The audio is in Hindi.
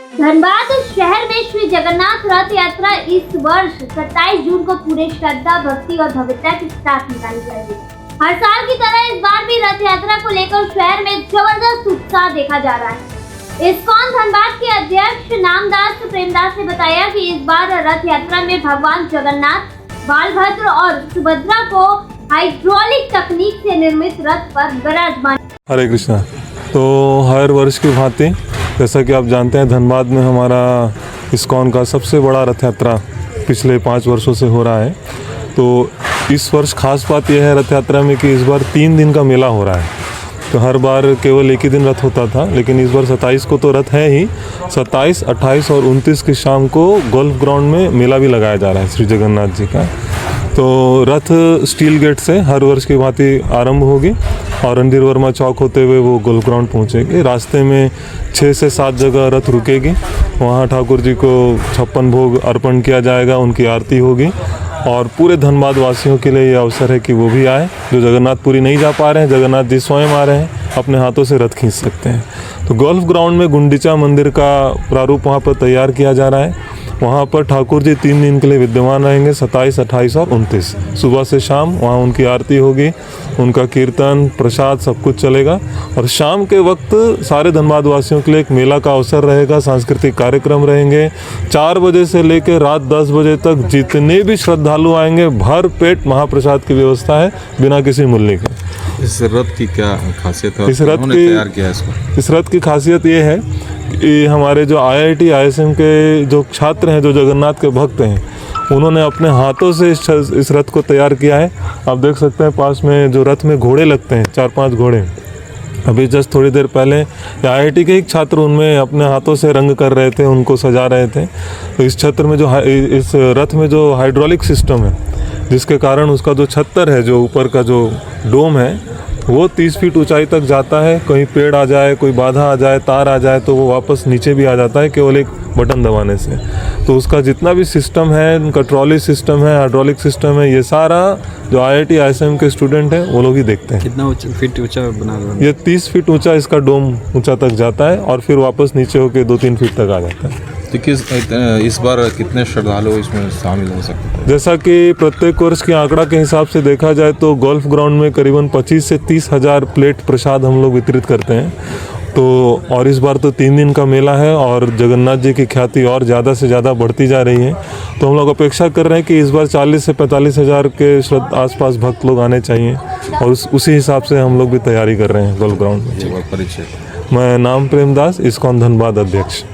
धनबाद शहर में श्री जगन्नाथ रथ यात्रा इस वर्ष 27 जून को पूरे श्रद्धा, भक्ति और भव्यता के साथ निकाली जाएगी। हर साल की तरह इस बार भी रथ यात्रा को लेकर शहर में जबरदस्त उत्साह देखा जा रहा है। इस्कॉन धनबाद के अध्यक्ष नामदास प्रेमदास ने बताया कि इस बार रथ यात्रा में भगवान जगन्नाथ, बालभद्र और सुभद्रा को हाइड्रोलिक तकनीक से निर्मित रथ पर विराजमान। हरे कृष्णा। तो हर वर्ष की भांति जैसा कि आप जानते हैं, धनबाद में हमारा इस्कॉन का सबसे बड़ा रथ यात्रा पिछले 5 वर्षों से हो रहा है। तो इस वर्ष खास बात यह है रथ यात्रा में कि इस बार 3 दिन का मेला हो रहा है। तो हर बार केवल एक ही दिन रथ होता था, लेकिन इस बार 27 को तो रथ है ही, 27, 28 और 29 की शाम को गोल्फ ग्राउंड में मेला भी लगाया जा रहा है श्री जगन्नाथ जी का। तो रथ स्टील गेट से हर वर्ष की भांति आरंभ होगी और रणधीर वर्मा चौक होते हुए वो गोल्फ ग्राउंड पहुँचेगी। रास्ते में 6 से 7 जगह रथ रुकेगी। वहाँ ठाकुर जी को 56 भोग अर्पण किया जाएगा, उनकी आरती होगी और पूरे धनबाद वासियों के लिए ये अवसर है कि वो भी आए। जो जगन्नाथपुरी नहीं जा पा रहे हैं, जगन्नाथ जी स्वयं आ रहे हैं, अपने हाथों से रथ खींच सकते हैं। तो गोल्फ ग्राउंड में गुंडीचा मंदिर का प्रारूप वहाँ पर तैयार किया जा रहा है। वहाँ पर ठाकुर जी 3 दिन के लिए विद्यमान रहेंगे, 27, 28 और 29। सुबह से शाम वहाँ उनकी आरती होगी, उनका कीर्तन, प्रसाद सब कुछ चलेगा और शाम के वक्त सारे धनबाद वासियों के लिए एक मेला का अवसर रहेगा। सांस्कृतिक कार्यक्रम रहेंगे। 4 बजे से लेकर रात 10 बजे तक जितने भी श्रद्धालु आएंगे, भर पेट महाप्रसाद की व्यवस्था है बिना किसी मूल्य के। इस रथ की क्या खासियत है? इस रथ की तैयार किया इसको? इस रथ की खासियत ये है कि हमारे जो IIT ISM के जो छात्र हैं, जो जगन्नाथ के भक्त हैं, उन्होंने अपने हाथों से इस रथ को तैयार किया है। आप देख सकते हैं पास में जो रथ में घोड़े लगते हैं, 4-5 घोड़े। अभी जस्ट थोड़ी देर पहले IIT के एक छात्र उनमें अपने हाथों से रंग कर रहे थे, उनको सजा रहे थे। तो इस छत्र में इस रथ में जो हाइड्रोलिक सिस्टम है, जिसके कारण उसका जो छत्तर है, जो ऊपर का जो डोम है, वो 30 फीट ऊंचाई तक जाता है। कहीं पेड़ आ जाए, कोई बाधा आ जाए, तार आ जाए तो वो वापस नीचे भी आ जाता है केवल एक बटन दबाने से। तो उसका जितना भी सिस्टम है, उनका ट्रॉली सिस्टम है, हाइड्रोलिक सिस्टम है, ये सारा जो IIT ISM के स्टूडेंट हैं वो लोग ही देखते हैं। कितना फीट ऊंचा बना रहा है? ये 30 फीट ऊंचा इसका डोम ऊंचा तक जाता है और फिर वापस नीचे होकर 2-3 फीट तक आ जाता है। तो इस बार कितने श्रद्धालु इसमें शामिल हो सकते हैं? जैसा कि प्रत्येक वर्ष के आंकड़ा के हिसाब से देखा जाए तो गोल्फ ग्राउंड में करीबन 25 से 30 हज़ार प्लेट प्रसाद हम लोग वितरित करते हैं। तो और इस बार तो 3 दिन का मेला है और जगन्नाथ जी की ख्याति और ज़्यादा से ज़्यादा बढ़ती जा रही है। तो हम लोग अपेक्षा कर रहे हैं कि इस बार 40 से 45 हज़ार के आसपास भक्त लोग आने चाहिए और उसी हिसाब से हम लोग भी तैयारी कर रहे हैं गोल्फ ग्राउंड में। परिचय? मैं नाम प्रेमदास, इस्कॉन धनबाद अध्यक्ष।